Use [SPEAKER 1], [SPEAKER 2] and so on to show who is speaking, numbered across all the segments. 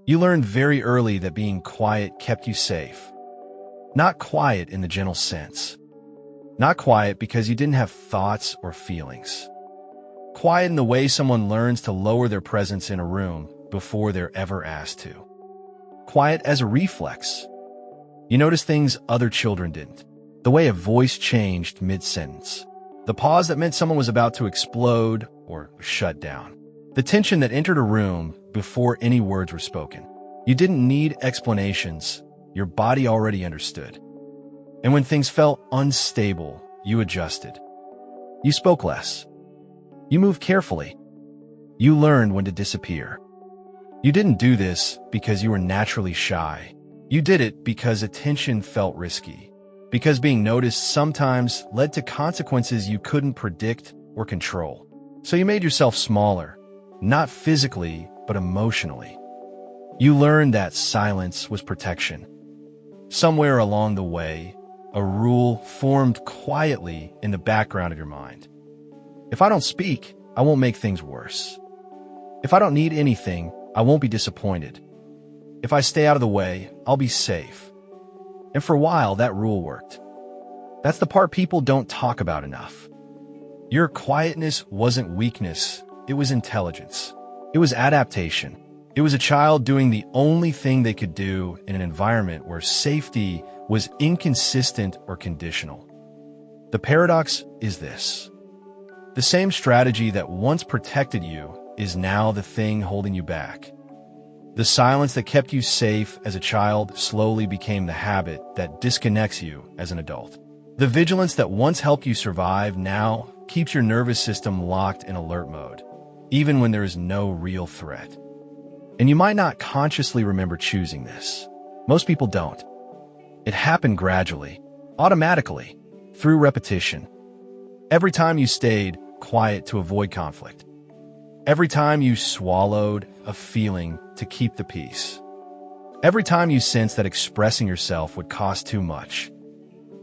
[SPEAKER 1] You learned very early that being quiet kept you safe. Not quiet in the gentle sense. Not quiet because you didn't have thoughts or feelings. Quiet in the way someone learns to lower their presence in a room before they're ever asked to. Quiet as a reflex. You notice things other children didn't. The way a voice changed mid-sentence. The pause that meant someone was about to explode or shut down. The tension that entered a room before any words were spoken. You didn't need explanations. Your body already understood. And when things felt unstable, you adjusted. You spoke less. You moved carefully. You learned when to disappear. You didn't do this because you were naturally shy. You did it because attention felt risky. Because being noticed sometimes led to consequences you couldn't predict or control. So you made yourself smaller, not physically, but emotionally. You learned that silence was protection. Somewhere along the way, a rule formed quietly in the background of your mind. If I don't speak, I won't make things worse. If I don't need anything, I won't be disappointed. If I stay out of the way, I'll be safe. And for a while, that rule worked. That's the part people don't talk about enough. Your quietness wasn't weakness, it was intelligence. It was adaptation. It was a child doing the only thing they could do in an environment where safety was inconsistent or conditional. The paradox is this. The same strategy that once protected you is now the thing holding you back. The silence that kept you safe as a child slowly became the habit that disconnects you as an adult. The vigilance that once helped you survive now keeps your nervous system locked in alert mode, even when there is no real threat. And you might not consciously remember choosing this. Most people don't. It happened gradually, automatically, through repetition. Every time you stayed quiet to avoid conflict. Every time you swallowed a feeling to keep the peace. Every time you sensed that expressing yourself would cost too much.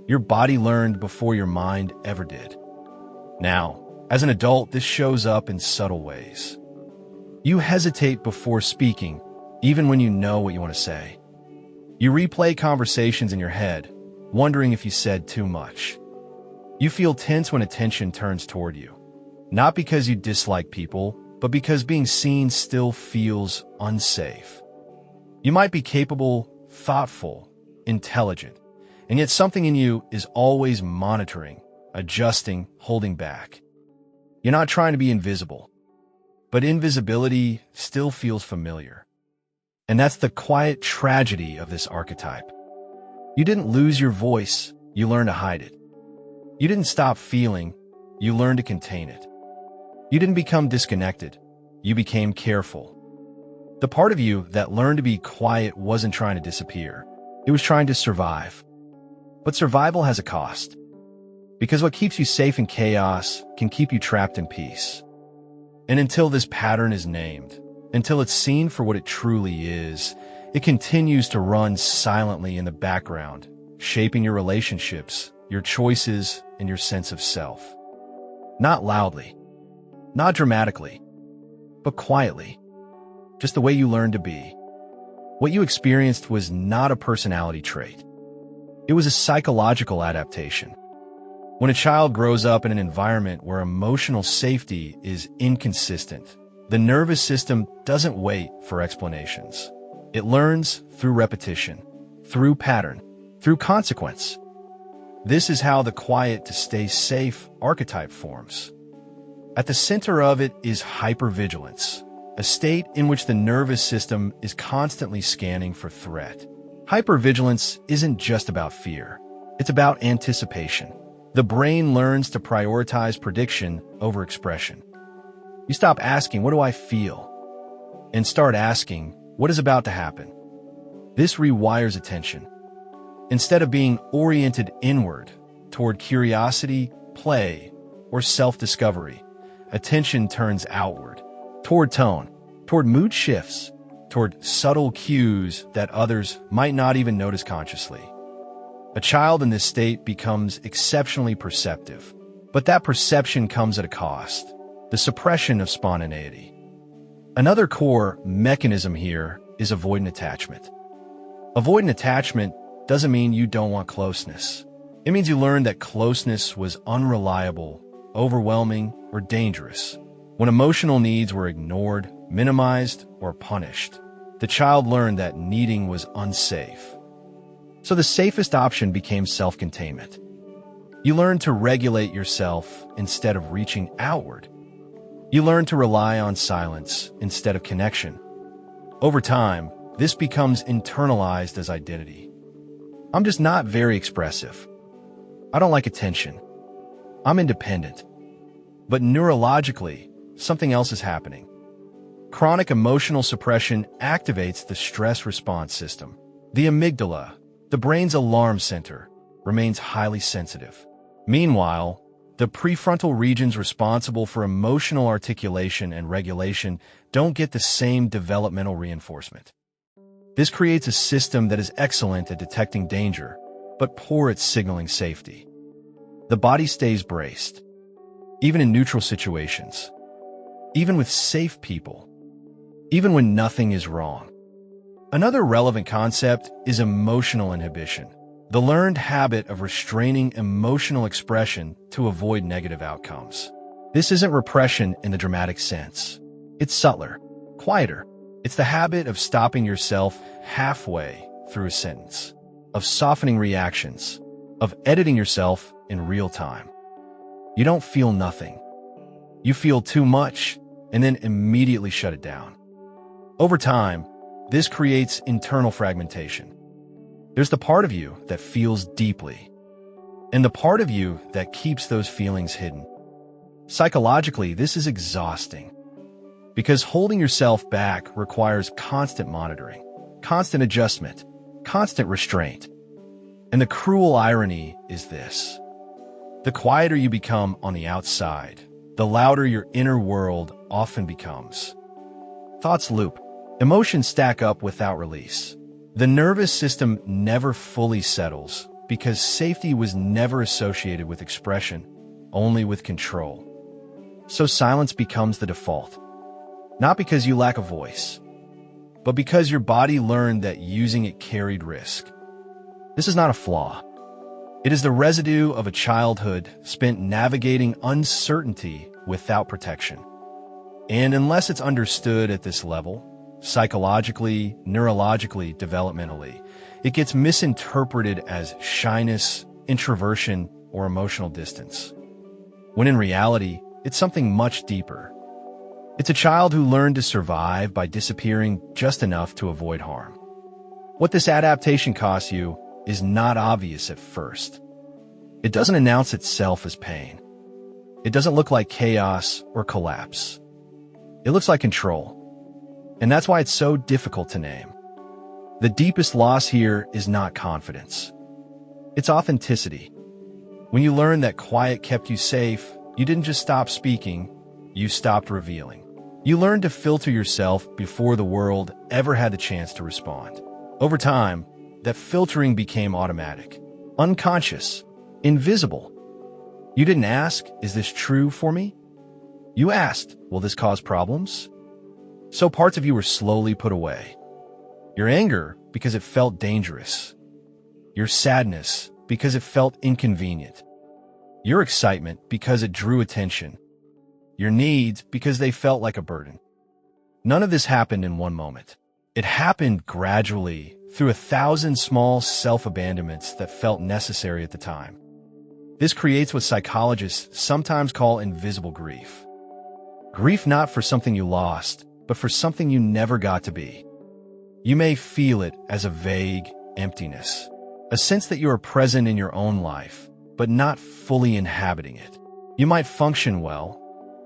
[SPEAKER 1] Your body learned before your mind ever did. Now, as an adult, this shows up in subtle ways. You hesitate before speaking, even when you know what you want to say. You replay conversations in your head, wondering if you said too much. You feel tense when attention turns toward you. Not because you dislike people, but because being seen still feels unsafe. You might be capable, thoughtful, intelligent, and yet something in you is always monitoring, adjusting, holding back. You're not trying to be invisible, but invisibility still feels familiar. And that's the quiet tragedy of this archetype. You didn't lose your voice, you learned to hide it. You didn't stop feeling, you learned to contain it. You didn't become disconnected, you became careful. The part of you that learned to be quiet wasn't trying to disappear. It was trying to survive. But survival has a cost. Because what keeps you safe in chaos can keep you trapped in peace. And until this pattern is named, until it's seen for what it truly is, it continues to run silently in the background, shaping your relationships, your choices, and your sense of self. Not loudly, not dramatically, but quietly, just the way you learned to be. What you experienced was not a personality trait. It was a psychological adaptation. When a child grows up in an environment where emotional safety is inconsistent, the nervous system doesn't wait for explanations. It learns through repetition, through pattern, through consequence. This is how the quiet to stay safe archetype forms. At the center of it is hypervigilance, a state in which the nervous system is constantly scanning for threat. Hypervigilance isn't just about fear. It's about anticipation. The brain learns to prioritize prediction over expression. You stop asking, "What do I feel?" and start asking, "What is about to happen?" This rewires attention. Instead of being oriented inward toward curiosity, play, or self-discovery, attention turns outward, toward tone, toward mood shifts, toward subtle cues that others might not even notice consciously. A child in this state becomes exceptionally perceptive, but that perception comes at a cost, the suppression of spontaneity. Another core mechanism here is avoidant attachment. Avoidant attachment doesn't mean you don't want closeness. It means you learned that closeness was unreliable, overwhelming, or dangerous. When emotional needs were ignored, minimized, or punished, the child learned that needing was unsafe. So the safest option became self-containment. You learned to regulate yourself instead of reaching outward. You learned to rely on silence instead of connection. Over time, this becomes internalized as identity. I'm just not very expressive. I don't like attention. I'm independent. But neurologically, something else is happening. Chronic emotional suppression activates the stress response system. The amygdala, the brain's alarm center, remains highly sensitive. Meanwhile, the prefrontal regions responsible for emotional articulation and regulation don't get the same developmental reinforcement. This creates a system that is excellent at detecting danger, but poor at signaling safety. The body stays braced, even in neutral situations, even with safe people, even when nothing is wrong. Another relevant concept is emotional inhibition, the learned habit of restraining emotional expression to avoid negative outcomes. This isn't repression in the dramatic sense. It's subtler, quieter. It's the habit of stopping yourself halfway through a sentence, of softening reactions, of editing yourself in real time. You don't feel nothing. You feel too much and then immediately shut it down. Over time, this creates internal fragmentation. There's the part of you that feels deeply, and the part of you that keeps those feelings hidden. Psychologically, this is exhausting, because holding yourself back requires constant monitoring, constant adjustment, constant restraint. And the cruel irony is this: the quieter you become on the outside, the louder your inner world often becomes. Thoughts loop. Emotions stack up without release. The nervous system never fully settles because safety was never associated with expression, only with control. So silence becomes the default. Not because you lack a voice, but because your body learned that using it carried risk. This is not a flaw. It is the residue of a childhood spent navigating uncertainty without protection. And unless it's understood at this level, psychologically, neurologically, developmentally, it gets misinterpreted as shyness, introversion, or emotional distance. When in reality, it's something much deeper. It's a child who learned to survive by disappearing just enough to avoid harm. What this adaptation costs you is not obvious at first. It doesn't announce itself as pain. It doesn't look like chaos or collapse. It looks like control. And that's why it's so difficult to name. The deepest loss here is not confidence. It's authenticity. When you learn that quiet kept you safe, you didn't just stop speaking, you stopped revealing. You learned to filter yourself before the world ever had the chance to respond. Over time, that filtering became automatic, unconscious, invisible. You didn't ask, "Is this true for me?" You asked, "Will this cause problems?" So parts of you were slowly put away. Your anger, because it felt dangerous. Your sadness, because it felt inconvenient. Your excitement, because it drew attention. Your needs, because they felt like a burden. None of this happened in one moment. It happened gradually, through 1,000 small self-abandonments that felt necessary at the time. This creates what psychologists sometimes call invisible grief. Grief not for something you lost, but for something you never got to be. You may feel it as a vague emptiness, a sense that you are present in your own life, but not fully inhabiting it. You might function well,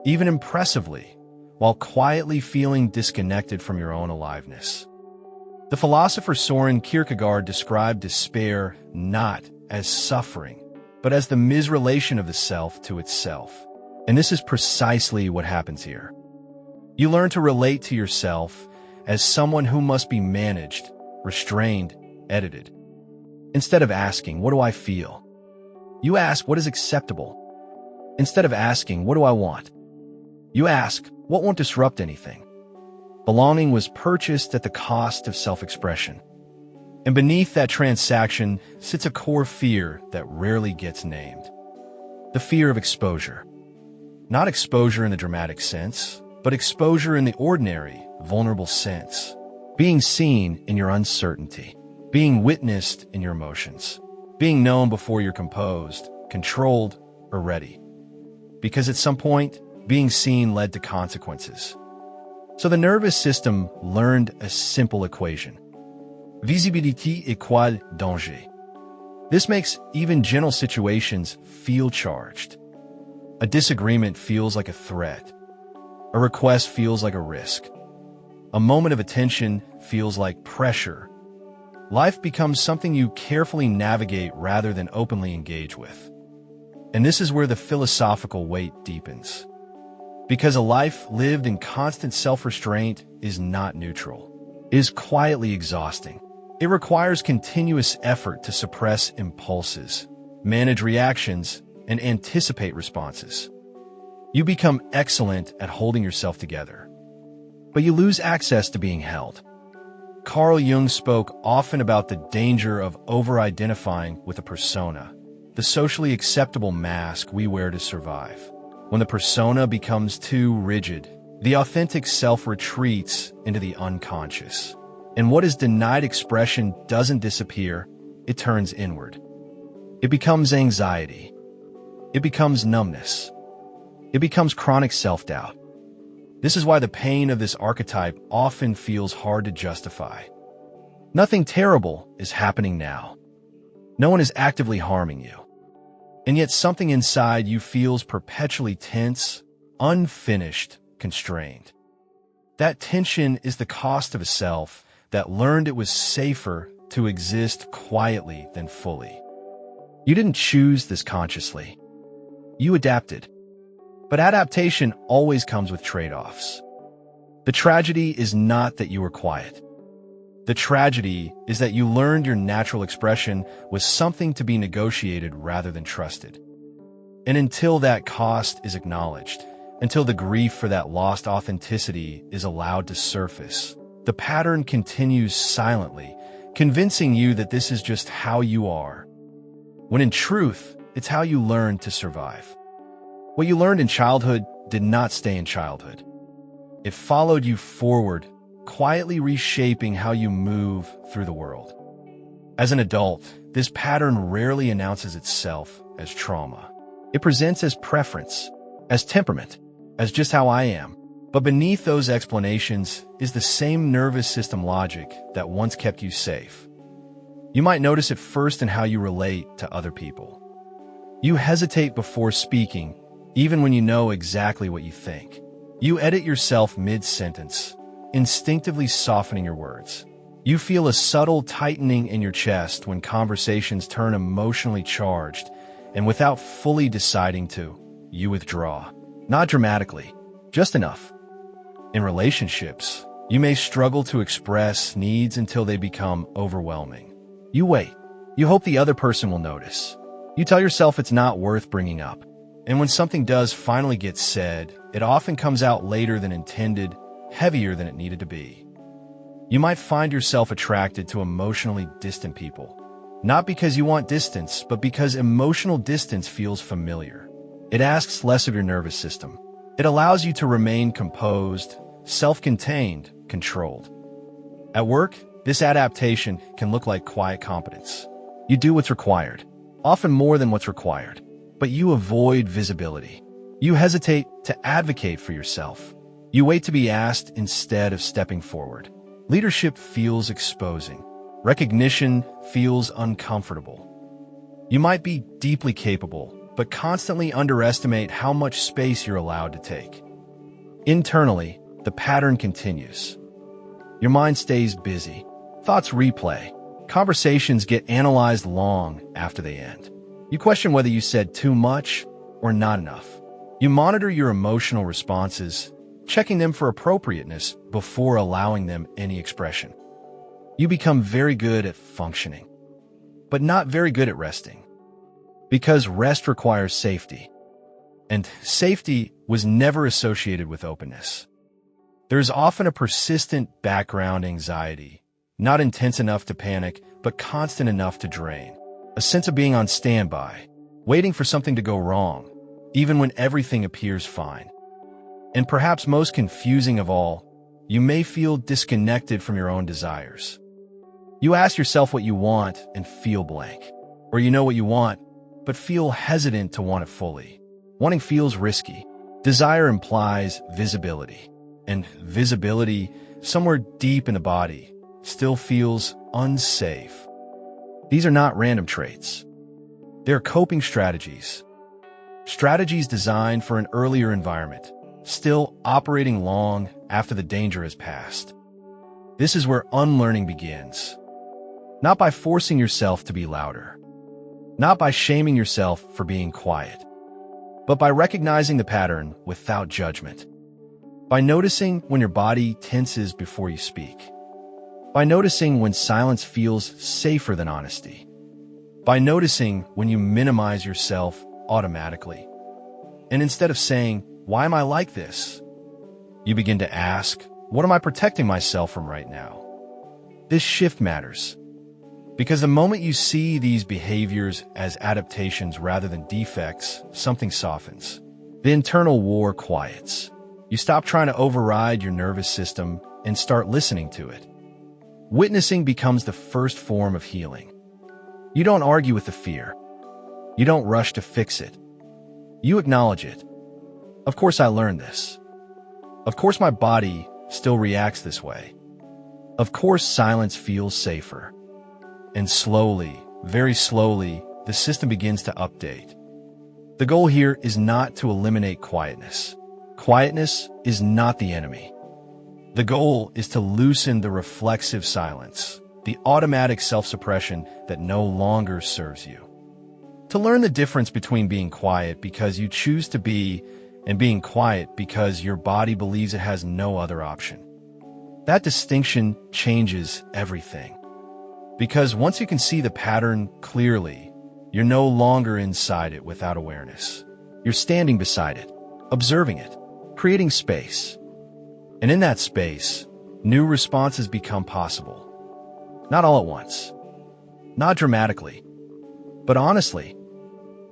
[SPEAKER 1] even impressively, while quietly feeling disconnected from your own aliveness. The philosopher Soren Kierkegaard described despair not as suffering, but as the misrelation of the self to itself. And this is precisely what happens here. You learn to relate to yourself as someone who must be managed, restrained, edited. Instead of asking, "What do I feel?" you ask, "What is acceptable?" Instead of asking, "What do I want?" you ask, "What won't disrupt anything?" Belonging was purchased at the cost of self-expression. And beneath that transaction sits a core fear that rarely gets named. The fear of exposure. Not exposure in the dramatic sense, but exposure in the ordinary, vulnerable sense. Being seen in your uncertainty. Being witnessed in your emotions. Being known before you're composed, controlled, or ready. Because at some point, being seen led to consequences. So the nervous system learned a simple equation. Visibilité égale danger. This makes even gentle situations feel charged. A disagreement feels like a threat. A request feels like a risk. A moment of attention feels like pressure. Life becomes something you carefully navigate rather than openly engage with. And this is where the philosophical weight deepens. Because a life lived in constant self-restraint is not neutral. It is quietly exhausting. It requires continuous effort to suppress impulses, manage reactions, and anticipate responses. You become excellent at holding yourself together, but you lose access to being held. Carl Jung spoke often about the danger of over-identifying with a persona, the socially acceptable mask we wear to survive. When the persona becomes too rigid, the authentic self retreats into the unconscious. And what is denied expression doesn't disappear, it turns inward. It becomes anxiety. It becomes numbness. It becomes chronic self-doubt. This is why the pain of this archetype often feels hard to justify. Nothing terrible is happening now. No one is actively harming you. And yet something inside you feels perpetually tense, unfinished, constrained. That tension is the cost of a self that learned it was safer to exist quietly than fully. You didn't choose this consciously. You adapted. But adaptation always comes with trade-offs. The tragedy is not that you were quiet. The tragedy is that you learned your natural expression was something to be negotiated rather than trusted. And until that cost is acknowledged, until the grief for that lost authenticity is allowed to surface, the pattern continues silently, convincing you that this is just how you are. When in truth, it's how you learn to survive. What you learned in childhood did not stay in childhood. It followed you forward, quietly reshaping how you move through the world. As an adult, this pattern rarely announces itself as trauma. It presents as preference, as temperament, as just how I am. But beneath those explanations is the same nervous system logic that once kept you safe. You might notice it first in how you relate to other people. You hesitate before speaking, even when you know exactly what you think. You edit yourself mid-sentence, instinctively softening your words. You feel a subtle tightening in your chest when conversations turn emotionally charged, and without fully deciding to, you withdraw. Not dramatically, just enough. In relationships, you may struggle to express needs until they become overwhelming. You wait. You hope the other person will notice. You tell yourself it's not worth bringing up. And when something does finally get said, it often comes out later than intended, heavier than it needed to be. You might find yourself attracted to emotionally distant people. Not because you want distance, but because emotional distance feels familiar. It asks less of your nervous system. It allows you to remain composed, self-contained, controlled. At work, this adaptation can look like quiet competence. You do what's required, often more than what's required, but you avoid visibility. You hesitate to advocate for yourself. You wait to be asked instead of stepping forward. Leadership feels exposing. Recognition feels uncomfortable. You might be deeply capable, but constantly underestimate how much space you're allowed to take. Internally, the pattern continues. Your mind stays busy. Thoughts replay. Conversations get analyzed long after they end. You question whether you said too much or not enough. You monitor your emotional responses, checking them for appropriateness before allowing them any expression. You become very good at functioning, but not very good at resting. Because rest requires safety, and safety was never associated with openness. There's often a persistent background anxiety, not intense enough to panic, but constant enough to drain. A sense of being on standby, waiting for something to go wrong, even when everything appears fine. And perhaps most confusing of all, you may feel disconnected from your own desires. You ask yourself what you want and feel blank. Or you know what you want, but feel hesitant to want it fully. Wanting feels risky. Desire implies visibility. And visibility, somewhere deep in the body, still feels unsafe. These are not random traits. They're coping strategies. Strategies designed for an earlier environment, still operating long after the danger has passed. This is where unlearning begins. Not by forcing yourself to be louder. Not by shaming yourself for being quiet. But by recognizing the pattern without judgment. By noticing when your body tenses before you speak. By noticing when silence feels safer than honesty. By noticing when you minimize yourself automatically. And instead of saying, "Why am I like this?" you begin to ask, "What am I protecting myself from right now?" This shift matters. Because the moment you see these behaviors as adaptations rather than defects, something softens. The internal war quiets. You stop trying to override your nervous system and start listening to it. Witnessing becomes the first form of healing. You don't argue with the fear. You don't rush to fix it. You acknowledge it. Of course I learned this. Of course my body still reacts this way. Of course silence feels safer. And slowly, very slowly, the system begins to update. The goal here is not to eliminate quietness. Quietness is not the enemy. The goal is to loosen the reflexive silence, the automatic self-suppression that no longer serves you. To learn the difference between being quiet because you choose to be and being quiet because your body believes it has no other option. That distinction changes everything. Because once you can see the pattern clearly, you're no longer inside it without awareness. You're standing beside it, observing it, creating space. And in that space, new responses become possible. Not all at once. Not dramatically. But honestly,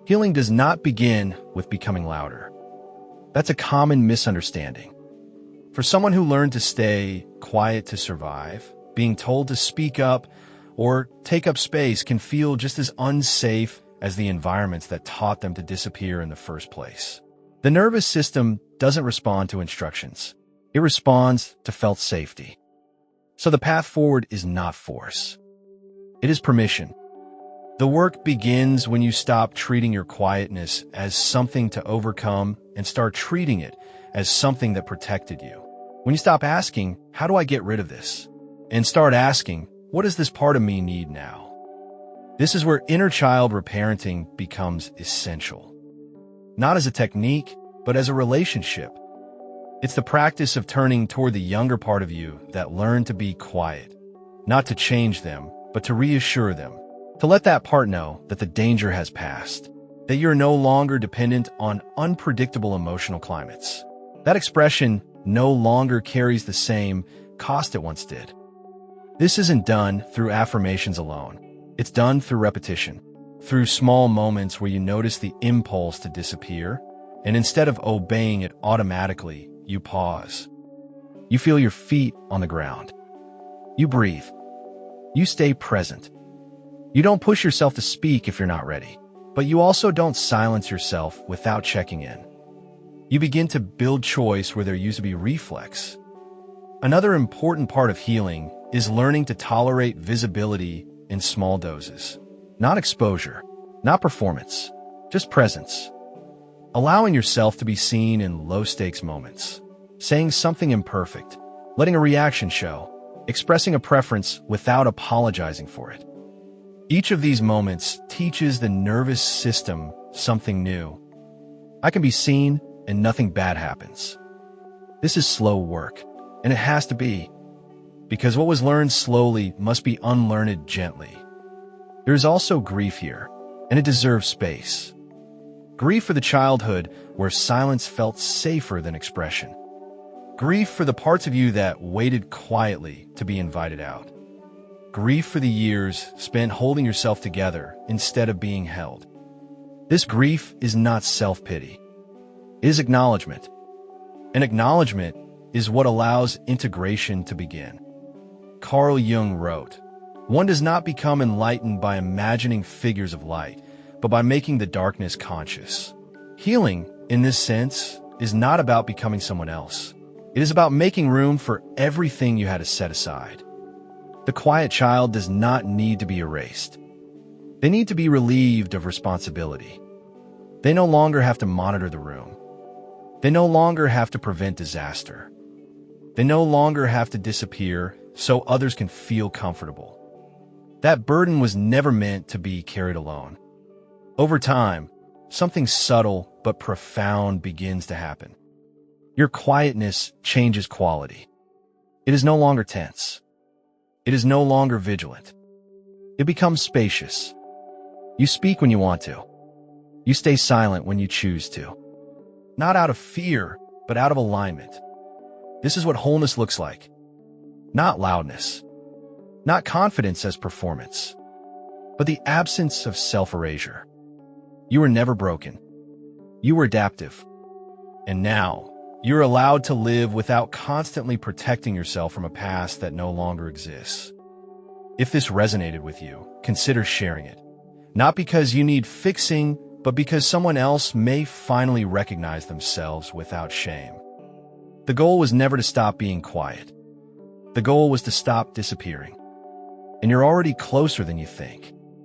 [SPEAKER 1] healing does not begin with becoming louder. That's a common misunderstanding. For someone who learned to stay quiet to survive, being told to speak up or take up space can feel just as unsafe as the environments that taught them to disappear in the first place. The nervous system doesn't respond to instructions. It responds to felt safety. So the path forward is not force. It is permission. The work begins when you stop treating your quietness as something to overcome and start treating it as something that protected you. When you stop asking, "How do I get rid of this?" and start asking, "What does this part of me need now?" This is where inner child reparenting becomes essential. Not as a technique, but as a relationship. It's the practice of turning toward the younger part of you that learned to be quiet, not to change them, but to reassure them, to let that part know that the danger has passed, that you're no longer dependent on unpredictable emotional climates. That expression no longer carries the same cost it once did. This isn't done through affirmations alone. It's done through repetition, through small moments where you notice the impulse to disappear, and instead of obeying it automatically, you pause. You feel your feet on the ground. You breathe. You stay present. You don't push yourself to speak if you're not ready, but you also don't silence yourself without checking in. You begin to build choice where there used to be reflex. Another important part of healing is learning to tolerate visibility in small doses. Not exposure, not performance, just presence. Allowing yourself to be seen in low-stakes moments. Saying something imperfect, letting a reaction show, expressing a preference without apologizing for it. Each of these moments teaches the nervous system something new. I can be seen and nothing bad happens. This is slow work, and it has to be, because what was learned slowly must be unlearned gently. There is also grief here, and it deserves space. Grief for the childhood where silence felt safer than expression. Grief for the parts of you that waited quietly to be invited out. Grief for the years spent holding yourself together instead of being held. This grief is not self-pity. It is acknowledgement. And acknowledgement is what allows integration to begin. Carl Jung wrote, "One does not become enlightened by imagining figures of light, but by making the darkness conscious." Healing, in this sense, is not about becoming someone else. It is about making room for everything you had to set aside. The quiet child does not need to be erased. They need to be relieved of responsibility. They no longer have to monitor the room. They no longer have to prevent disaster. They no longer have to disappear so others can feel comfortable. That burden was never meant to be carried alone. Over time, something subtle but profound begins to happen. Your quietness changes quality. It is no longer tense. It is no longer vigilant. It becomes spacious. You speak when you want to. You stay silent when you choose to. Not out of fear, but out of alignment. This is what wholeness looks like. Not loudness. Not confidence as performance. But the absence of self-erasure. You were never broken. You were adaptive. And now, you're allowed to live without constantly protecting yourself from a past that no longer exists. If this resonated with you, consider sharing it. Not because you need fixing, but because someone else may finally recognize themselves without shame. The goal was never to stop being quiet. The goal was to stop disappearing. And you're already closer than you think.